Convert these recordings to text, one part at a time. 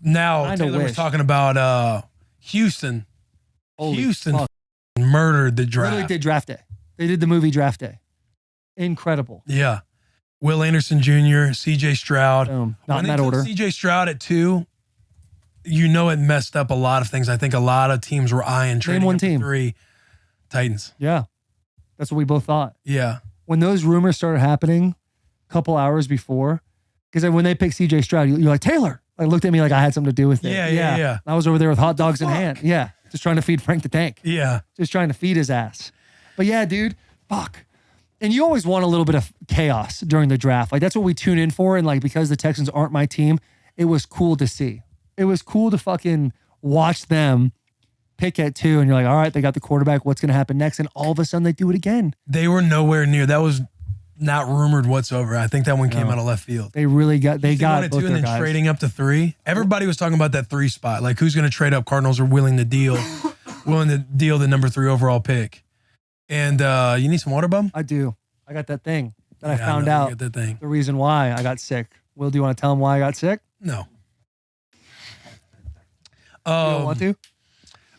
Now, Taylor was talking about Houston. Houston murdered the draft. Literally did draft day. They did the movie Draft Day. Incredible. Yeah. Will Anderson Jr., C.J. Stroud. Not in that order. C.J. Stroud at 2, you know it messed up a lot of things. I think a lot of teams were eyeing trading one team. 3. Titans. Yeah. That's what we both thought. Yeah. When those rumors started happening a couple hours before, because when they picked C.J. Stroud, you're like, Taylor. Like, looked at me like I had something to do with it. Yeah. I was over there with hot dogs in hand. Yeah. Just trying to feed Frank the Tank. Yeah. Just trying to feed his ass. But yeah, dude, fuck. And you always want a little bit of chaos during the draft. Like, that's what we tune in for. And like, because the Texans aren't my team, it was cool to see. It was cool to fucking watch them pick at 2. And you're like, all right, they got the quarterback. What's going to happen next? And all of a sudden they do it again. They were nowhere near. That was not rumored whatsoever. I think that one came out of left field. They really got, they got both 2 their and then guys. trading up to 3. Everybody was talking about that 3 spot. Like, who's going to trade up? Cardinals are willing to deal the number 3 overall pick. And you need some water, bum? I do. I got that thing that I found out. That thing. The reason why I got sick. Will, do you want to tell him why I got sick? No. You don't want to?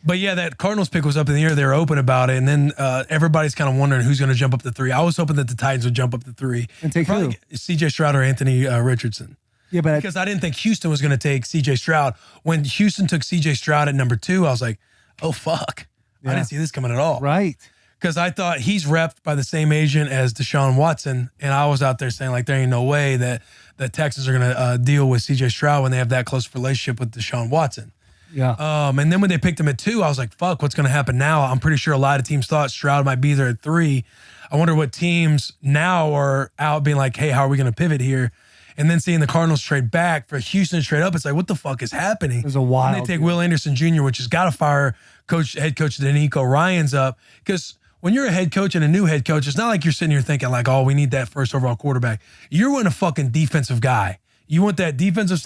But yeah, that Cardinals pick was up in the air. They were open about it. And then everybody's kind of wondering who's going to jump up to 3. I was hoping that the Titans would jump up to 3. And take who? C.J. Stroud or Anthony Richardson. Yeah, but because I didn't think Houston was going to take C.J. Stroud. When Houston took C.J. Stroud at number 2, I was like, oh, fuck. Yeah. I didn't see this coming at all. Right. Because I thought he's repped by the same agent as Deshaun Watson. And I was out there saying, like, there ain't no way that the Texans are going to deal with C.J. Stroud when they have that close relationship with Deshaun Watson. Yeah. And then when they picked him at 2, I was like, fuck, what's going to happen now? I'm pretty sure a lot of teams thought Stroud might be there at 3. I wonder what teams now are out being like, hey, how are we going to pivot here? And then seeing the Cardinals trade back for Houston to trade up, it's like, what the fuck is happening? It was a wild. And they take Will Anderson Jr., which has got to fire head coach D'Amico Ryans up. Because when you're a head coach and a new head coach, it's not like you're sitting here thinking like, oh, we need that first overall quarterback. You're wanting a fucking defensive guy. You want that defensive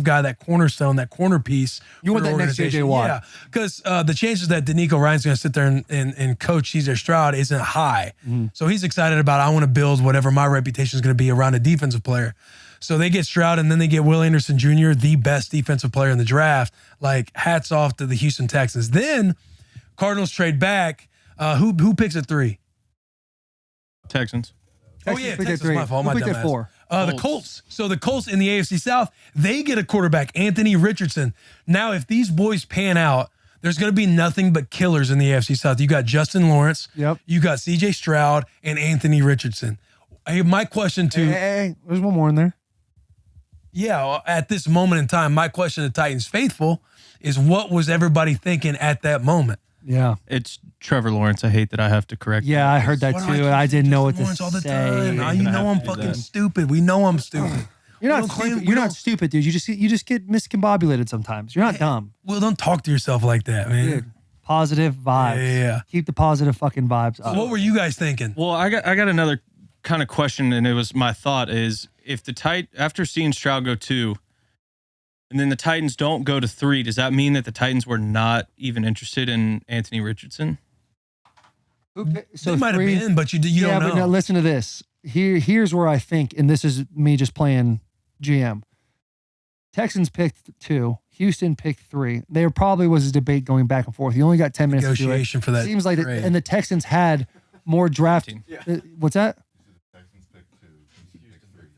guy, that cornerstone, that corner piece. You want that next J.J. Watt. Yeah, because the chances that D'Amico Ryan's going to sit there and coach C.J. Stroud isn't high. Mm-hmm. So he's excited about, I want to build whatever my reputation is going to be around a defensive player. So they get Stroud, and then they get Will Anderson Jr., the best defensive player in the draft. Like, hats off to the Houston Texans. Then Cardinals trade back. Who picks at 3? Texans. Oh, yeah, Texans. My fault. Who picked at 4? The Colts. So the Colts in the AFC South, they get a quarterback, Anthony Richardson. Now, if these boys pan out, there's going to be nothing but killers in the AFC South. You got Justin Lawrence. Yep. You got C.J. Stroud and Anthony Richardson. Hey, my question to... Hey, there's one more in there. Yeah, at this moment in time, my question to Titans faithful is what was everybody thinking at that moment? Yeah. It's Trevor Lawrence. I hate that I have to correct you. Yeah, I heard that too. I didn't know what to say. All the time. You know I'm fucking stupid. We know I'm stupid. You're not stupid. You're not stupid, dude. You just get miscombobulated sometimes. You're not dumb. Well, don't talk to yourself like that, man. Dude, positive vibes. Yeah. Keep the positive fucking vibes up. So what were you guys thinking? Well, I got another kind of question, and it was my thought is if after seeing Stroud go 2, and then the Titans don't go to 3, does that mean that the Titans were not even interested in Anthony Richardson? So they might have been, but you don't know. But now listen to this. Here's where I think, and this is me just playing GM. Texans picked 2. Houston picked 3. There probably was a debate going back and forth. You only got 10 minutes to do it. Negotiation for that. Seems like and the Texans had more draft. What's that?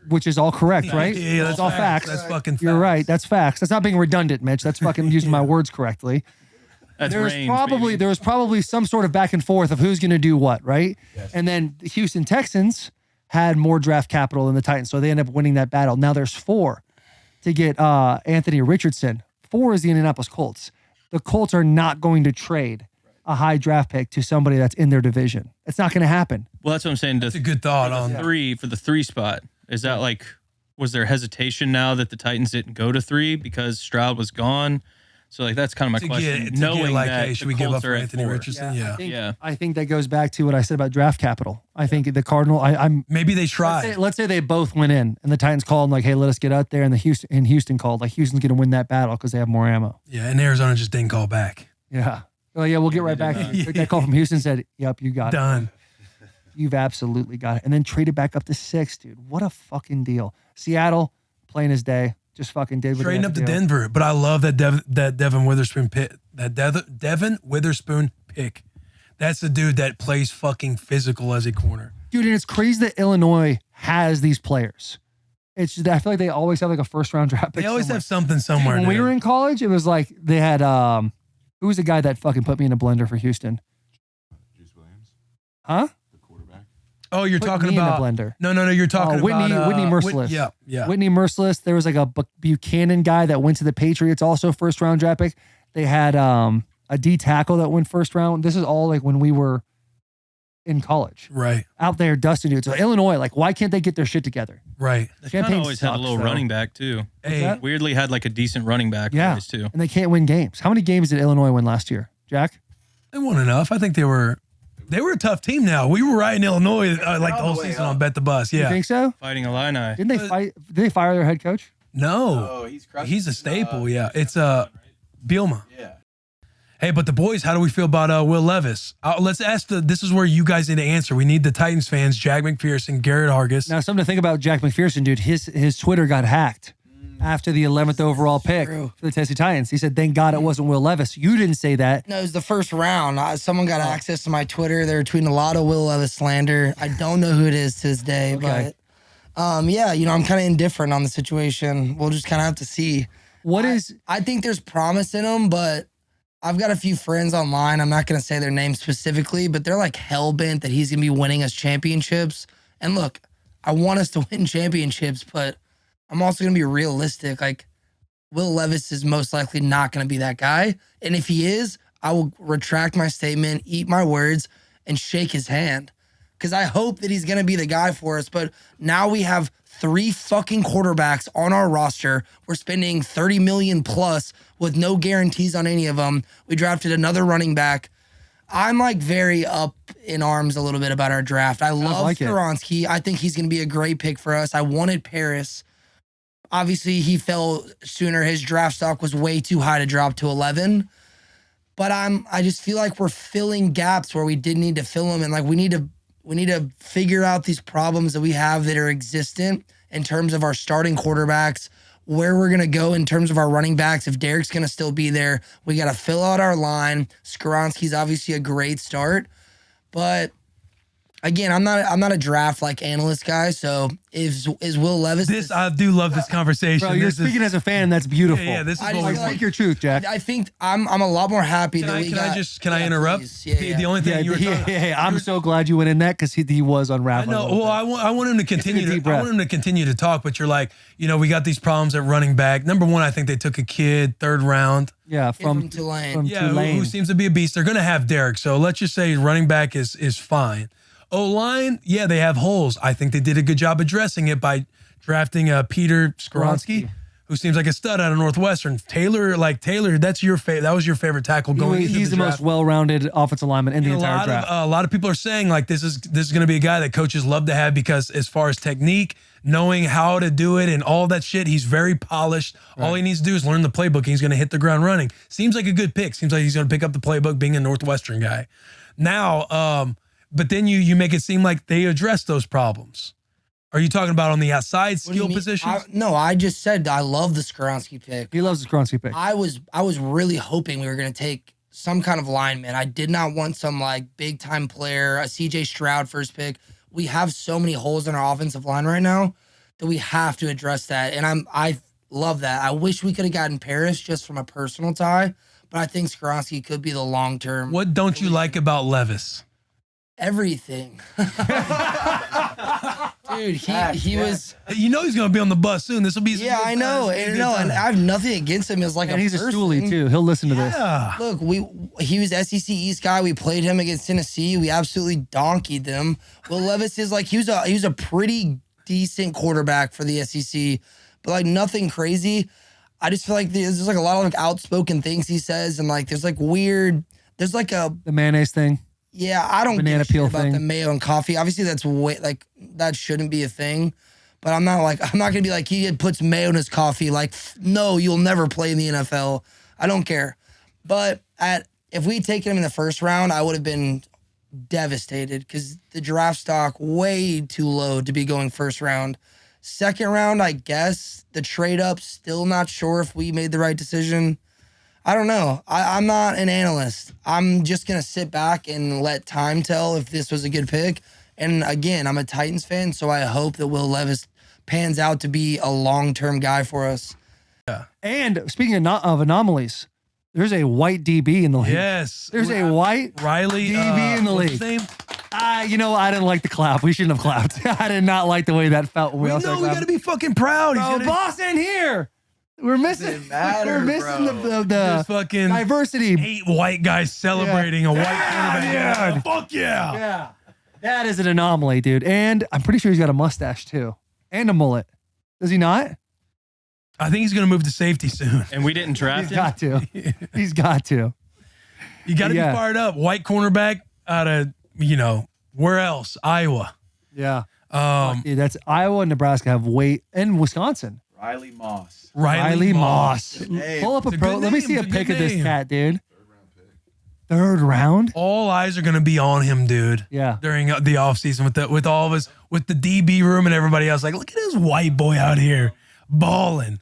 Which is all correct, right? Yeah, that's all facts. That's fucking facts. You're right. That's facts. That's not being redundant, Mitch. That's fucking using my words correctly. There was probably some sort of back and forth of who's going to do what, right? Yes. And then the Houston Texans had more draft capital than the Titans, so they end up winning that battle. Now there's 4 to get Anthony Richardson. 4 is the Indianapolis Colts. The Colts are not going to trade a high draft pick to somebody that's in their division. It's not going to happen. Well, that's what I'm saying. That's a good thought on 3 for the 3 spot. Is that like, was there hesitation now that the Titans didn't go to 3 because Stroud was gone? So like that's kind of my question. Knowing that hey, should we give up for Anthony Richardson? Yeah. I think that goes back to what I said about draft capital. I think the Cardinal. Maybe they tried. Let's say they both went in, and the Titans called like, "Hey, let us get out there," and Houston called like, "Houston's going to win that battle because they have more ammo." Yeah, and Arizona just didn't call back. Yeah. Oh yeah, we'll get right back. Took that call from Houston. Said, "Yep, you got it. Done. You've absolutely got it." And then traded back up to 6, dude. What a fucking deal. Seattle, plain as day. just fucking did what Trading they up had to do. Denver, but I love that Devin Witherspoon pick. Devin Witherspoon pick. That's the dude that plays fucking physical as a corner. Dude, and it's crazy that Illinois has these players. It's just, I feel like they always have like a first round draft pick. They always somewhere. have something somewhere. When we were in college, it was like they had who was the guy that fucking put me in a blender for Houston? Juice Williams? Huh? The quarterback? Oh, you're Put talking me in a about blender. No, you're talking Whitney, about Whitney Merciless. yeah. Whitney Merciless. There was like a Buchanan guy that went to the Patriots, also first round draft pick. They had a D tackle that went first round. This is all like when we were in college. Right. Out there dusting dude. So Illinois, like, why can't they get their shit together? Right. They kind of always had a little running back too. Hey, Weirdly had like a decent running back Yeah. always too. And they can't win games. How many games did Illinois win last year, Jack? they won enough. I think they were a tough team now. We were right in Illinois like the whole season on Bet the Bus. You Yeah. think so? Fighting Illini. Did they fire their head coach? No. Oh, He's a staple, yeah. It's Bielma. Yeah. Hey, but the boys, how do we feel about Will Levis? Let's ask this is where you guys need to answer. We need the Titans fans, Jack McPherson, Garrett Hargis. Now, something to think about Jack McPherson, dude. His Twitter got hacked after the 11th overall pick for the Tennessee Titans. He said, thank God it wasn't Will Levis. You didn't say that. No, it was the first round. Someone got access to my Twitter. They were tweeting a lot of Will Levis slander. I don't know who it is to this day, Okay. but yeah, I'm kind of indifferent on the situation. We'll just kind of have to see. I think there's promise in him, but I've got a few friends online. I'm not going to say their names specifically, but they're like hell-bent that he's going to be winning us championships. And look, I want us to win championships, but I'm also going to be realistic. Like, Will Levis is most likely not going to be that guy. And if he is, I will retract my statement, eat my words, and shake his hand. Because I hope that he's going to be the guy for us. But now we have 3 fucking quarterbacks on our roster. We're spending $30 million plus with no guarantees on any of them. We drafted another running back. I'm like very up in arms a little bit about our draft. I love Skoronski. I think he's going to be a great pick for us. I wanted Paris. Obviously, he fell sooner. His draft stock was way too high to drop to 11. But I just feel like we're filling gaps where we didn't need to fill them, and like we need to figure out these problems that we have that are existent in terms of our starting quarterbacks, where we're going to go in terms of our running backs. If Derek's going to still be there, we got to fill out our line. Skoronski's obviously a great start, but again, I'm not a draft like analyst guy. So is Will Levis? I do love this conversation. Bro, you're speaking as a fan. That's beautiful. Yeah, this is I what we just Speak your truth, Jack. I think I'm a lot more happy that we got. Can I interrupt? Please. Yeah. The only thing you were talking I'm so glad you went in that because he was unraveling. I know. Well, I want him to continue. deep I breath. want him to continue to talk. But you're like, we got these problems at running back. Number one, I think they took a kid 3rd round. Yeah, From Tulane. From Tulane. Who seems to be a beast. They're going to have Derek. So let's just say running back is fine. O-line, yeah, they have holes. I think they did a good job addressing it by drafting Peter Skoronski, who seems like a stud out of Northwestern. Taylor, that's your favorite. That was your favorite tackle going into He's the draft. most well-rounded offensive lineman in the entire draft. A lot of people are saying like this is going to be a guy that coaches love to have because as far as technique, knowing how to do it and all that shit, he's very polished. Right. All he needs to do is learn the playbook and he's going to hit the ground running. Seems like a good pick. Seems like he's going to pick up the playbook being a Northwestern guy. Now, but then you make it seem like they address those problems. Are you talking about on the outside skill positions? No, I just said I love the Skoronski pick. He loves the Skoronski pick. I was really hoping we were going to take some kind of lineman. I did not want some like big time player, a CJ Stroud first pick. We have so many holes in our offensive line right now that we have to address that. And I love that. I wish we could have gotten Paris just from a personal tie, but I think Skoronski could be the long term. What don't you like about Levis? Everything. Dude, he was. He's going to be on the bus soon. This will be. Yeah, I know. And I have nothing against him as like and he's a person. stoolie too. He'll listen to this. Yeah. Look, he was SEC East guy. We played him against Tennessee. We absolutely donkeyed them. Will Levis is like he was a pretty decent quarterback for the SEC, but like nothing crazy. I just feel like there's like a lot of like outspoken things he says, and like there's like weird. There's like the mayonnaise thing. Yeah, I don't Banana give a shit peel about thing. the mayo and coffee. Obviously, that's that shouldn't be a thing. But I'm not gonna be like he puts mayo in his coffee. Like, no, you'll never play in the NFL. I don't care. But if we had taken him in the first round, I would have been devastated because the draft stock way too low to be going first round. Second round, I guess. The trade up, still not sure if we made the right decision. I don't know. I'm not an analyst. I'm just going to sit back and let time tell if this was a good pick. And again, I'm a Titans fan, so I hope that Will Levis pans out to be a long-term guy for us. Yeah. And speaking of anomalies, there's a white DB in the league. Yes. There's a white Riley DB in the league. What's his name? You know, I didn't like the clap. We shouldn't have clapped. I did not like the way that felt. We got to be fucking proud. Bro, boss in here. We're missing. We're missing the fucking diversity. 8 white guys celebrating a white quarterback. Yeah, fuck yeah. Yeah. That is an anomaly, dude. And I'm pretty sure he's got a mustache too. And a mullet. Does he not? I think he's going to move to safety soon. And we didn't draft He's got to. He's got to. You got to be fired up. White cornerback out of, where else? Iowa. Yeah. Dude, that's Iowa and Nebraska have weight, and Wisconsin. Riley Moss. Riley Moss. Pull up a pro. Let me see a pic of this cat, dude. Third round? All eyes are going to be on him, dude. Yeah. During the offseason with all of us, with the DB room and everybody else. Like, look at this white boy out here balling.